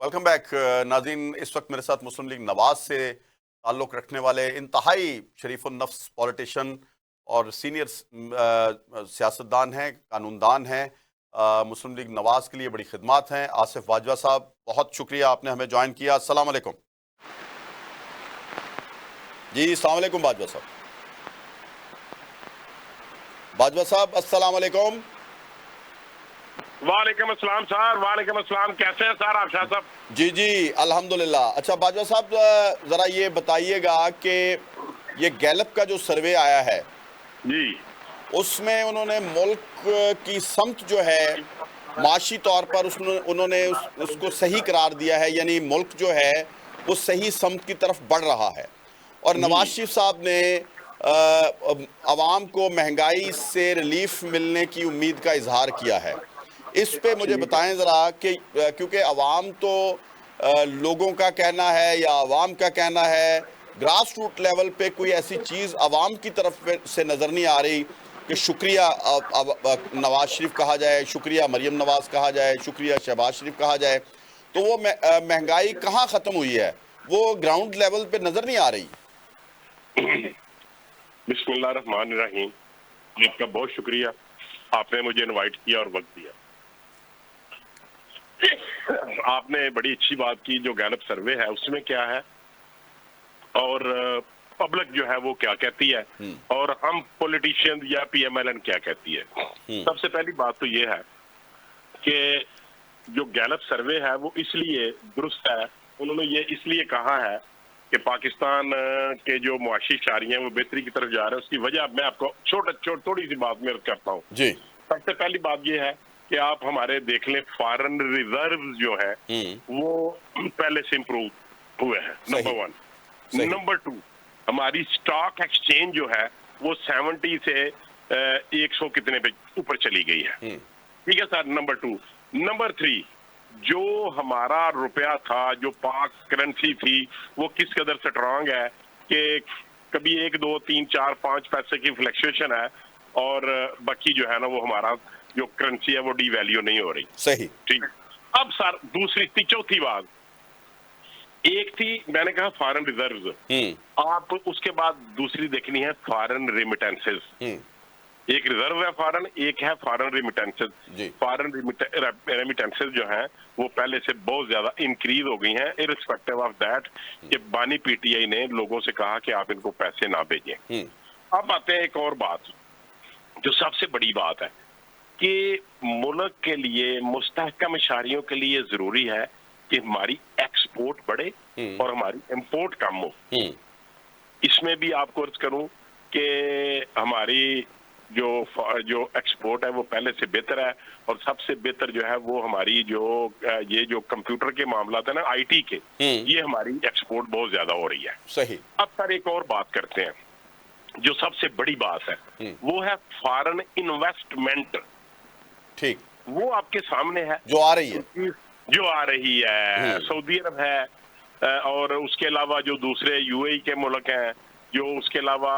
Welcome back नाज़रीन। इस वक्त मेरे साथ मुस्लिम लीग नवाज से ताल्लुक़ रखने वाले इंतहाई शरीफ नफ्स पॉलिटिशियन और सीनियर सियासतदान हैं, कानूनदान हैं। मुस्लिम लीग नवाज के लिए बड़ी खिदमत हैं आसिफ बाजवा साहब, बहुत शुक्रिया आपने हमें ज्वाइन किया। अस्सलाम वालेकुम। जी अस्सलाम वालेकुम बाजवा साहब। बाजवा साहब अस्सलाम वालेकुम। वालेकुम अस्सलाम सर। वालेकुम अस्सलाम। कैसे हैं सर आप शाह साहब? जी जी अल्हम्दुलिल्लाह। अच्छा बाजवा साहब, ज़रा ये बताइएगा कि ये गैलप का जो सर्वे आया है जी उसमें उन्होंने मुल्क की समत जो है माशी तौर पर उन्होंने उसको सही करार दिया है, यानी मुल्क जो है वो सही समत की तरफ बढ़ रहा है। और जी नवाज शरीफ साहब ने आवाम को महंगाई से रिलीफ मिलने की उम्मीद का इजहार किया है। इस पे मुझे ठीक है। बताएं ज़रा कि क्योंकि आवाम तो लोगों का कहना है या आवाम का कहना है, ग्रास रूट लेवल पे कोई ऐसी चीज़ आवाम की तरफ से नज़र नहीं आ रही कि शुक्रिया नवाज शरीफ कहा जाए, शुक्रिया मरियम नवाज कहा जाए, शुक्रिया शहबाज शरीफ कहा जाए। तो वो महंगाई कहाँ ख़त्म हुई है, वो ग्राउंड लेवल पे नज़र नहीं आ रही। बिस्मिल्लाह रहमान रहीम। आपका बहुत शुक्रिया, आपने मुझे इनवाइट किया और वक्त दिया। आपने बड़ी अच्छी बात की। जो गैलप सर्वे है उसमें क्या है और पब्लिक जो है वो क्या कहती है और हम पॉलिटिशियन या पीएमएलएन क्या कहती है। सबसे पहली बात तो ये है कि जो गैलप सर्वे है वो इसलिए दुरुस्त है, उन्होंने ये इसलिए कहा है कि पाकिस्तान के जो मुआशी शारी हैं वो बेहतरी की तरफ जा रहे हैं। उसकी वजह मैं आपको थोड़ी सी बात में करता हूँ। जी। सबसे पहली बात ये है कि आप हमारे देख लें, फॉरेन रिजर्व जो है वो पहले से इंप्रूव हुए हैं, नंबर वन। नंबर टू, हमारी स्टॉक एक्सचेंज जो है वो 70 से 100 कितने पे ऊपर चली गई है। ठीक है sir, number two. Number three, जो हमारा रुपया था, जो पाक करेंसी थी, वो किस कदर स्ट्रांग है कि कभी 1 2 3 4 5 पैसे की फ्लक्चुएशन है और बाकी जो है ना वो हमारा जो करेंसी है वो डीवैल्यू नहीं हो रही। सही। ठीक। अब सर दूसरी चौथी बात, एक थी मैंने कहा फॉरेन रिजर्व्स, आप उसके बाद दूसरी देखनी है फॉरेन रेमिटेंसेस। एक रिजर्व है फॉरेन, एक है फॉरेन रेमिटेंसेस। फॉरेन रेमिटेंसेस जो है वो पहले से बहुत ज्यादा इंक्रीज हो गई हैं, इररिस्पेक्टिव ऑफ दैट कि बानी पीटीआई ने लोगों से कहा कि आप इनको पैसे ना भेजें। अब आते हैं एक और बात, जो सबसे बड़ी बात है कि मुल्क के लिए, मुस्तहकम इशारियों के लिए जरूरी है कि हमारी एक्सपोर्ट बढ़े और हमारी इंपोर्ट कम हो। इसमें भी आपको अर्ज करूं कि हमारी जो एक्सपोर्ट है वो पहले से बेहतर है और सबसे बेहतर जो है वो हमारी ये जो कंप्यूटर के मामला है ना, आईटी के, ये हमारी एक्सपोर्ट बहुत ज्यादा हो रही है। सही। अब सर एक और बात करते हैं, जो सबसे बड़ी बात है वो है फॉरेन इन्वेस्टमेंट। ठीक। वो आपके सामने है जो आ रही है, जो आ रही है, सऊदी अरब है और उसके अलावा जो दूसरे यूएई के मुल्क हैं, जो उसके अलावा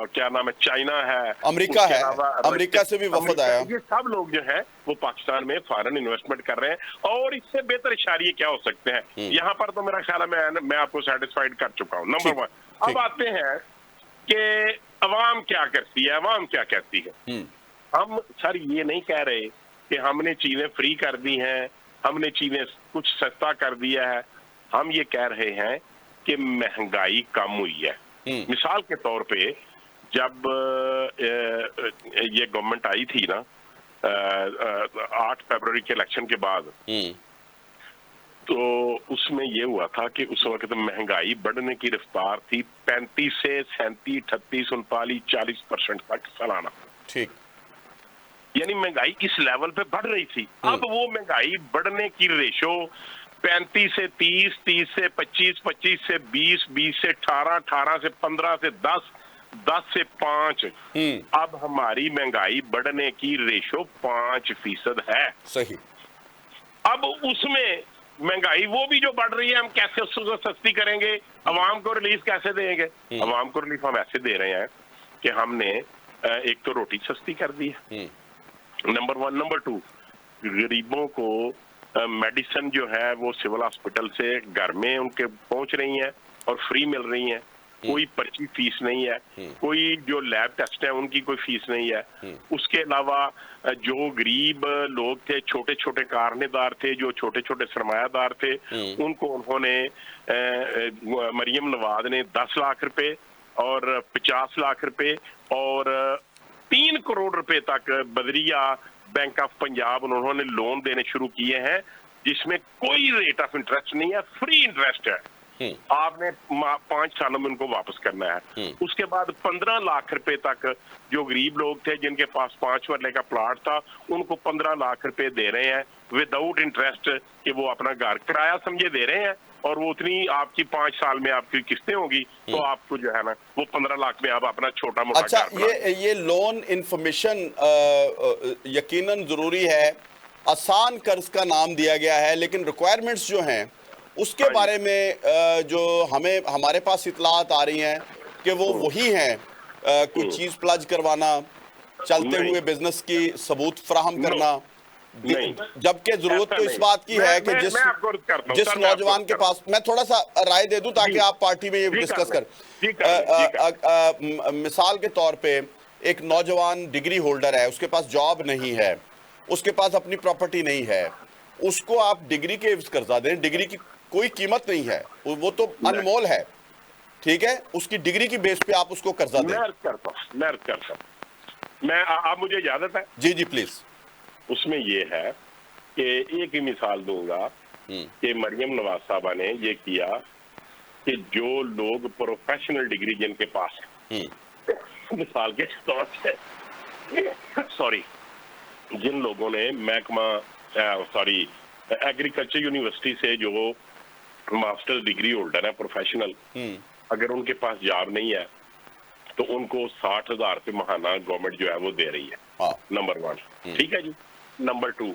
क्या नाम है, चाइना है, अमेरिका है, अमेरिका से भी वफद आया। ये सब लोग जो है वो पाकिस्तान में फॉरेन इन्वेस्टमेंट कर रहे हैं और इससे बेहतर इशारे क्या हो सकते हैं। यहाँ पर तो मेरा ख्याल है मैं आपको सेटिस्फाइड कर चुका हूँ, नंबर वन। अब आते हैं कि अवाम क्या करती है, अवाम क्या कहती है। हम सर ये नहीं कह रहे कि हमने चीजें फ्री कर दी हैं, हमने चीजें कुछ सस्ता कर दिया है। हम ये कह रहे हैं कि महंगाई कम हुई है। मिसाल के तौर पे जब ये गवर्नमेंट आई थी ना 8 फरवरी के इलेक्शन के बाद, तो उसमें ये हुआ था कि उस वक्त महंगाई बढ़ने की रफ्तार थी 35 से 37 38 39 40% तक सालाना। ठीक। यानी महंगाई इस लेवल पे बढ़ रही थी। अब वो महंगाई बढ़ने की रेशो 35 से 30, 30 से 25, 25 से 20, 20 से 18, 18 से 15 से 10, 10 से 5। अब हमारी महंगाई बढ़ने की रेशो 5% है। सही। अब उसमें महंगाई वो भी जो बढ़ रही है, हम कैसे उसको सस्ती करेंगे, अवाम को रिलीफ कैसे देंगे। अवाम को रिलीफ हम ऐसे दे रहे हैं कि हमने एक तो रोटी सस्ती कर दी है, नंबर वन। नंबर टू, गरीबों को मेडिसिन जो है वो सिविल हॉस्पिटल से घर में उनके पहुंच रही हैं और फ्री मिल रही हैं, कोई पर्ची फीस नहीं है, कोई जो लैब टेस्ट है उनकी कोई फीस नहीं है। उसके अलावा जो गरीब लोग थे, छोटे छोटे कारनेदार थे, जो छोटे छोटे सरमायादार थे, उनको उन्होंने मरियम नवाज ने 10 लाख रुपए और 50 लाख रुपए और 3 करोड़ रुपए तक बदरिया बैंक ऑफ पंजाब उन्होंने लोन देने शुरू किए हैं, जिसमें कोई रेट ऑफ इंटरेस्ट नहीं है, फ्री इंटरेस्ट है। आपने 5 सालों में उनको वापस करना है। उसके बाद 15 लाख रुपए तक जो गरीब लोग थे जिनके पास 5 मरले का प्लॉट था, उनको 15 लाख रुपए दे रहे हैं विदाउट इंटरेस्ट, कि वो अपना घर किराया समझे दे रहे हैं, और वो उतनी आपकी 5 साल में आपकी किस्तें होगी, तो आपको जो है ना वो 15 लाख में आप अपना छोटा मोटा। अच्छा, ये लोन इंफॉर्मेशन यकीनन जरूरी है, आसान कर्ज का नाम दिया गया है, लेकिन रिक्वायरमेंट्स जो हैं उसके बारे में जो हमारे पास इतलात आ रही हैं कि वो वही हैं, कोई चीज प्लज करवाना, चलते हुए बिजनेस की सबूत फराहम करना, जबकि जरूरत तो इस बात की है कि जिस नौजवान के पास, मैं थोड़ा सा राय दे दूं ताकि आप पार्टी में ये डिस्कस कर, मिसाल के तौर पे एक नौजवान डिग्री होल्डर है, उसके पास जॉब नहीं है, उसके पास अपनी प्रॉपर्टी नहीं है, उसको आप डिग्री के एवज कर्जा दें, डिग्री की कोई कीमत नहीं है, वो तो अनमोल है, ठीक है, उसकी डिग्री की बेस पे आप उसको कर्जा दें। मैं आप मुझे इजाजत है? जी जी प्लीज। उसमें ये है कि एक ही मिसाल दूंगा कि मरियम नवाज साहबा ने ये किया कि जो लोग प्रोफेशनल डिग्री जिनके पास है, मिसाल के तौर पे सॉरी, जिन लोगों ने महकमा एग्रीकल्चर यूनिवर्सिटी से जो मास्टर डिग्री होल्डर है प्रोफेशनल, अगर उनके पास जॉब नहीं है तो उनको 60,000 रुपये महाना गवर्नमेंट जो है वो दे रही है। नंबर 1, ठीक है जी। नंबर 2,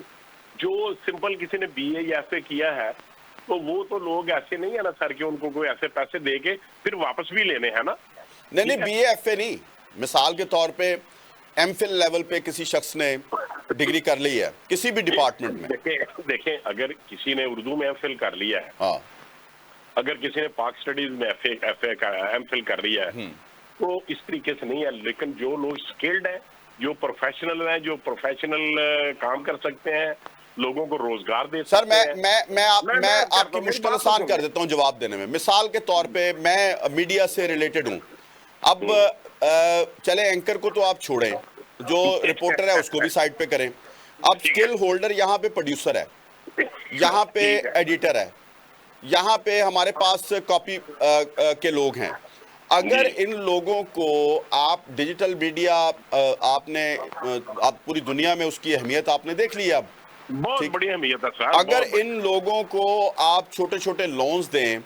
जो सिंपल किसी ने BA या FA किया है, तो वो तो लोग ऐसे नहीं है ना सर कि उनको कोई ऐसे पैसे दे के फिर वापस भी लेने हैं ना। नहीं, BA FA नहीं, मिसाल के तौर पे MPhil लेवल पे किसी शख्स ने डिग्री कर ली है किसी भी डिपार्टमेंट में। देखें अगर किसी ने उर्दू में MPhil कर लिया है, अगर किसी ने पाक स्टडीज में MPhil कर लिया है, तो इस तरीके से नहीं है। लेकिन जो लोग स्किल्ड हैं, जो प्रोफेशनल हैं, जो प्रोफेशनल काम कर सकते हैं, लोगों को रोजगार दे सकते हैं। सर मैं आपकी मुश्किल आसान कर देता हूं जवाब देने में। मिसाल के तौर पे मैं मीडिया से रिलेटेड हूं, अब चले एंकर को तो आप छोड़ें, जो रिपोर्टर है उसको भी साइड पे करें। अब स्किल होल्डर यहाँ पे प्रोड्यूसर है, यहाँ पे एडिटर है, यहाँ पे हमारे पास कॉपी के लोग हैं। अगर इन लोगों को आप डिजिटल मीडिया, आप पूरी दुनिया में उसकी अहमियत आपने देख ली है, अब बहुत बड़ी अहमियत है सर। अगर इन लोगों को आप छोटे छोटे लोन्स दें,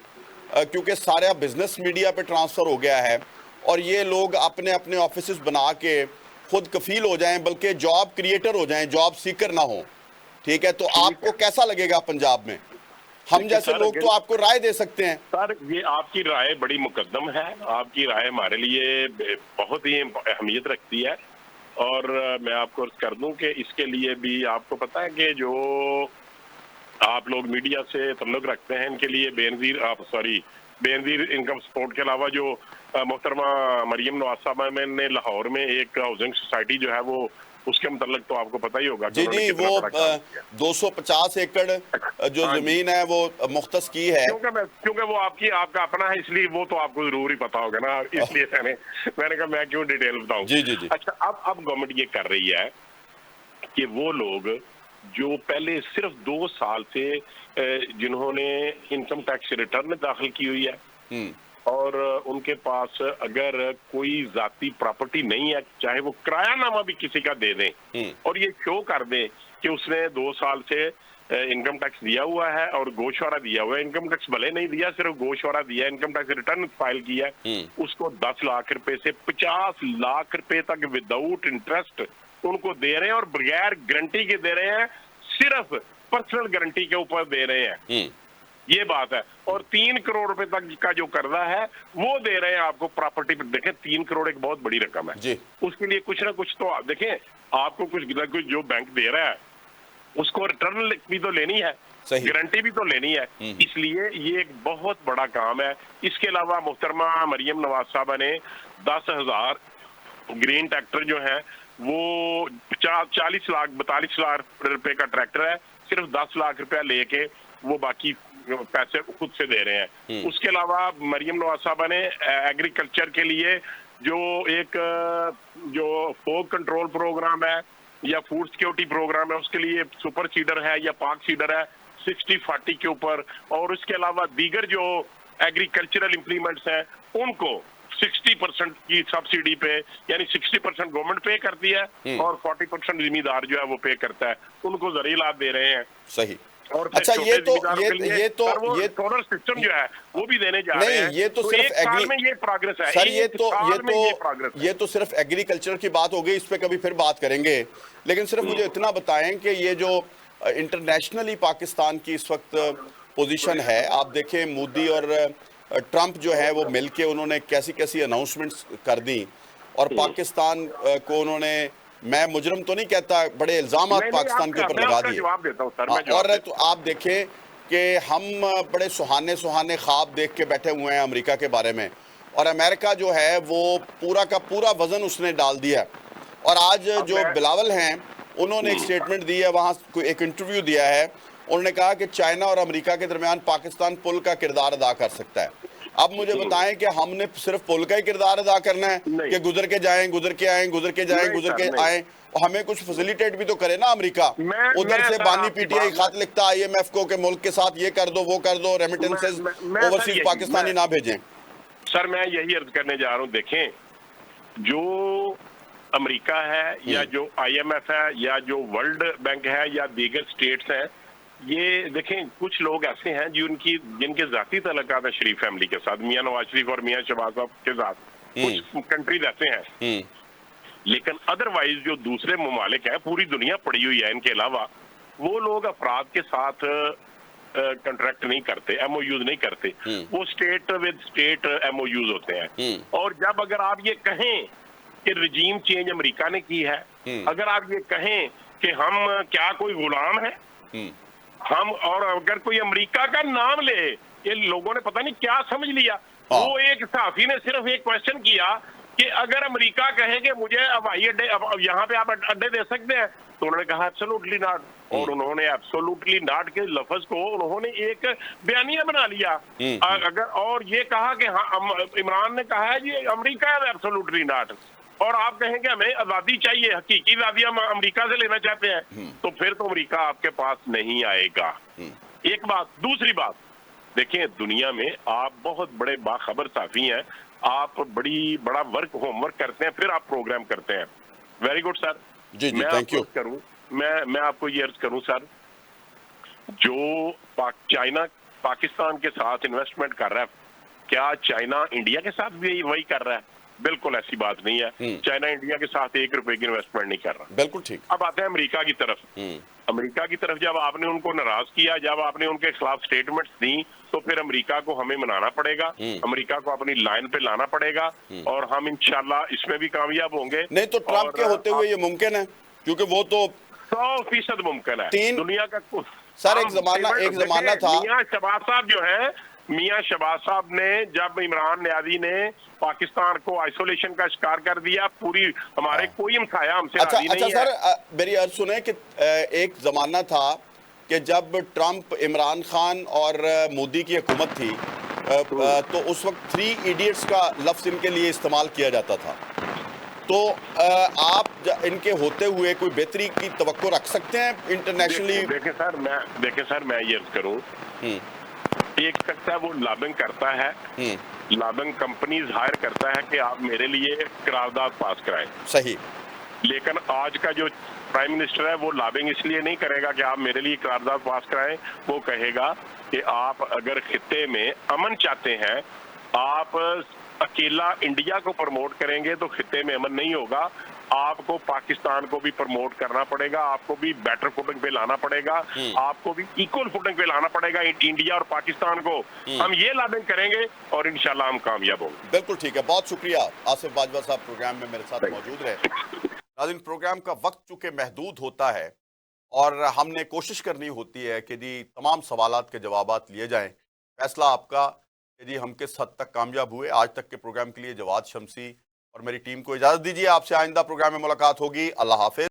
क्योंकि सारा बिजनेस मीडिया पे ट्रांसफर हो गया है, और ये लोग अपने अपने ऑफिसेस बना के खुद कफील हो जाएं, बल्कि जॉब क्रिएटर हो जाएं, जॉब सीकर ना हो, ठीक है, तो आपको कैसा लगेगा पंजाब में? हम जैसे लोग तो आपको राय दे सकते हैं। सर ये आपकी राय बड़ी मुकद्दम है, आपकी राय हमारे लिए बहुत ही अहमियत रखती है, और मैं आपको कर दूं कि इसके लिए भी आपको पता है कि जो आप लोग मीडिया से तल्लुक रखते हैं, इनके लिए बेनजीर इनकम सपोर्ट के अलावा जो मोहतरमा मरियम नवाज साहबा ने लाहौर में एक हाउसिंग सोसाइटी जो है वो, उसके मतलब तो आपको पता ही होगा। जी जी, वो 250 एकड़ जो जमीन है वो मुख्तस की है, क्योंकि वो आपका अपना है, इसलिए वो तो आपको जरूर ही पता होगा ना, इसलिए मैंने कहा मैं क्यों डिटेल बताऊं। जी जी जी। अच्छा, अब गवर्नमेंट ये कर रही है कि वो लोग जो पहले सिर्फ 2 साल से जिन्होंने इनकम टैक्स रिटर्न दाखिल की हुई है, और उनके पास अगर कोई जाती प्रॉपर्टी नहीं है, चाहे वो किरायानामा भी किसी का दे दें और ये शो कर दें कि उसने 2 साल से इनकम टैक्स दिया हुआ है और गोशवारा दिया हुआ है, इनकम टैक्स भले नहीं दिया, सिर्फ गोशवारा दिया, इनकम टैक्स रिटर्न फाइल किया है, उसको 10 लाख रुपए से 50 लाख रुपए तक विदाउट इंटरेस्ट उनको दे रहे हैं, और बगैर गारंटी के दे रहे हैं, सिर्फ पर्सनल गारंटी के ऊपर दे रहे हैं। ये बात है। और 3 करोड़ रुपए तक का जो कर्जा है वो दे रहे हैं आपको प्रॉपर्टी पर। देखें 3 करोड़ एक बहुत बड़ी रकम है जी। उसके लिए कुछ ना कुछ तो देखें, आपको कुछ ना कुछ जो बैंक दे रहा है उसको रिटर्न भी तो लेनी है, सही। गारंटी भी तो लेनी है। इसलिए ये एक बहुत बड़ा काम है। इसके अलावा मोहतरमा मरियम नवाज साहबा ने 10,000 ग्रीन ट्रैक्टर जो है वो 40 लाख 42 लाख रुपए का ट्रैक्टर है, सिर्फ 10 लाख रुपया लेके वो बाकी पैसे खुद से दे रहे हैं। उसके अलावा मरियम नवाज साहबा ने एग्रीकल्चर के लिए जो एक जो फोक कंट्रोल प्रोग्राम है या फूड सिक्योरिटी प्रोग्राम है, उसके लिए सुपर सीडर है या पाक सीडर है 60-40 के ऊपर, और उसके अलावा दीगर जो एग्रीकल्चरल इंप्लीमेंट्स हैं उनको 60% की सब्सिडी पे, यानी 60% गवर्नमेंट पे करती है और 40% जिम्मेदार जो है वो पे करता है, उनको जरिए लाभ दे रहे हैं। सही। और अच्छा, ये तो सोलर सिस्टम जो है वो भी देने जा रहे हैं। ये तो सिर्फ एक साल में ये प्रोग्रेस है सर, ये तो सिर्फ एग्रीकल्चर की बात हो गई, इस पे कभी फिर बात करेंगे। लेकिन सिर्फ मुझे इतना बताएं कि ये जो इंटरनेशनली पाकिस्तान की इस वक्त पोजीशन है, आप देखें मोदी और ट्रंप जो है वो मिलके उन्होंने कैसी कैसी अनाउंसमेंट्स कर दी और पाकिस्तान को उन्होंने, मैं मुजरम तो नहीं कहता, बड़े इल्जाम पाकिस्तान के ऊपर लगा दिए। और तो आप देखें कि हम बड़े सुहाने सुहाने ख्वाब देख के बैठे हुए हैं अमेरिका के बारे में, और अमेरिका जो है वो पूरा का पूरा वजन उसने डाल दिया है। और आज जो बिलावल हैं उन्होंने एक स्टेटमेंट दी है, वहाँ एक इंटरव्यू दिया है, उन्होंने कहा कि चाइना और अमेरिका के दरमियान पाकिस्तान पुल का किरदार अदा कर सकता है। अब मुझे बताएं कि हमने सिर्फ पुल का ही किरदार अदा करना है कि गुजर के जाएं, गुजर के आएं, गुजर के जाएं, गुजर के आएं, और हमें कुछ फैसिलिटेट भी तो करे ना अमेरिका। उधर से बानी पीटीआई खत लिखता IMF को कि मुल्क के साथ ये कर दो, वो कर दो, रेमिटेंसेस ओवरसीज पाकिस्तानी ना भेजें। सर मैं यही अर्ज करने जा रहा हूँ, देखें जो अमेरिका है या जो IMF है या जो वर्ल्ड बैंक है या दीगर स्टेट्स हैं, ये देखें कुछ लोग ऐसे हैं जिनके जाती तल्लुकात है शरीफ फैमिली के साथ, मियां नवाज शरीफ और मियां शहबाज साहब के साथ, कुछ कंट्रीज ऐसे हैं। लेकिन अदरवाइज जो दूसरे ममालिक हैं, पूरी दुनिया पड़ी हुई है इनके अलावा, वो लोग अफराद के साथ कंट्रैक्ट नहीं करते, MOUs नहीं करते, वो स्टेट विद स्टेट MOUs होते हैं। और जब अगर आप ये कहें कि रजीम चेंज अमेरिका ने की है, अगर आप ये कहें कि हम क्या कोई गुलाम है, हम, और अगर कोई अमेरिका का नाम ले, ये लोगों ने पता नहीं क्या समझ लिया। वो एक सहाफी ने सिर्फ एक क्वेश्चन किया कि अगर अमेरिका कहे कि मुझे हवाई अड्डे यहाँ पे आप अड्डे दे सकते हैं, तो उन्होंने कहा एब्सोल्युटली नॉट, और उन्होंने एब्सोल्युटली नॉट के लफ्ज को उन्होंने एक बयानिया बना लिया। अगर और ये कहा कि हाँ, इमरान ने कहा है जी अमेरिका एब्सोल्युटली नॉट, और आप कहेंगे हमें आजादी चाहिए, हकीकी आजादी हम अमेरिका से लेना चाहते हैं, तो फिर तो अमेरिका आपके पास नहीं आएगा। एक बात। दूसरी बात, देखें दुनिया में आप बहुत बड़े बाखबर साफी हैं, आप बड़ा होमवर्क करते हैं, फिर आप प्रोग्राम करते हैं। Very good sir. जी जी, थैंक यू। मैं आपको ये अर्ज करूं सर, जो चाइना पाकिस्तान के साथ इन्वेस्टमेंट कर रहा है, क्या चाइना इंडिया के साथ भी वही कर रहा है? बिल्कुल ऐसी बात नहीं है। चाइना इंडिया के साथ 1 रुपए की इन्वेस्टमेंट नहीं कर रहा। बिल्कुल ठीक। अब आते हैं अमेरिका की तरफ। अमेरिका की तरफ जब आपने उनको नाराज किया, जब आपने उनके खिलाफ स्टेटमेंट्स दी, तो फिर अमेरिका को हमें मनाना पड़ेगा, अमेरिका को अपनी लाइन पे लाना पड़ेगा, और हम इंशाल्लाह इसमें भी कामयाब होंगे। नहीं तो ट्रंप के होते हुए ये मुमकिन है, क्योंकि वो तो 100% मुमकिन है। दुनिया का सर एक जमाना था, मियां शहबाज साहब जो है, मियां शहबाज साहब ने जब इमरान न्याजी ने पाकिस्तान को आइसोलेशन का शिकार कर दिया, पूरी हमारे कोई हमसाया हमसे अच्छा नहीं है। सर मेरी अर्ज सुने कि एक जमाना था कि जब ट्रंप, इमरान खान और मोदी की हुकूमत थी, तो उस वक्त 3 इडियट्स का लफ्ज इनके लिए इस्तेमाल किया जाता था। तो आप इनके होते हुए कोई बेहतरी की तवक्को रख सकते हैं इंटरनेशनली? देखें सर मैं ये अर्ज करूं, एक सकता है वो लॉबिंग करता है, लॉबिंग कंपनीज हायर करता है कि आप मेरे लिए करारदाद पास कराएं। सही। लेकिन आज का जो प्राइम मिनिस्टर है वो लॉबिंग इसलिए नहीं करेगा कि आप मेरे लिए करारदाद पास कराएं, वो कहेगा कि आप अगर खित्ते में अमन चाहते हैं, आप अकेला इंडिया को प्रमोट करेंगे तो खित्ते में अमन नहीं होगा, आपको पाकिस्तान को भी प्रमोट करना पड़ेगा, आपको भी बेटर फुटिंग पे लाना पड़ेगा, आपको भी इक्वल फुटिंग पे लाना पड़ेगा इंडिया और पाकिस्तान को। हम ये लॉबिंग करेंगे और इंशाल्लाह हम कामयाब होंगे। बिल्कुल ठीक है, बहुत शुक्रिया आसिफ बाजवा साहब प्रोग्राम में मेरे साथ मौजूद रहे। नाज़रीन, प्रोग्राम का वक्त चूंकि महदूद होता है और हमने कोशिश करनी होती है कि जी तमाम सवालात के जवाबात लिए जाएं। फैसला आपका कि जी हम किस हद तक कामयाब हुए। आज तक के प्रोग्राम के लिए जवाद शमसी और मेरी टीम को इजाज़त दीजिए। आपसे आइंदा प्रोग्राम में मुलाकात होगी। अल्लाह हाफिज।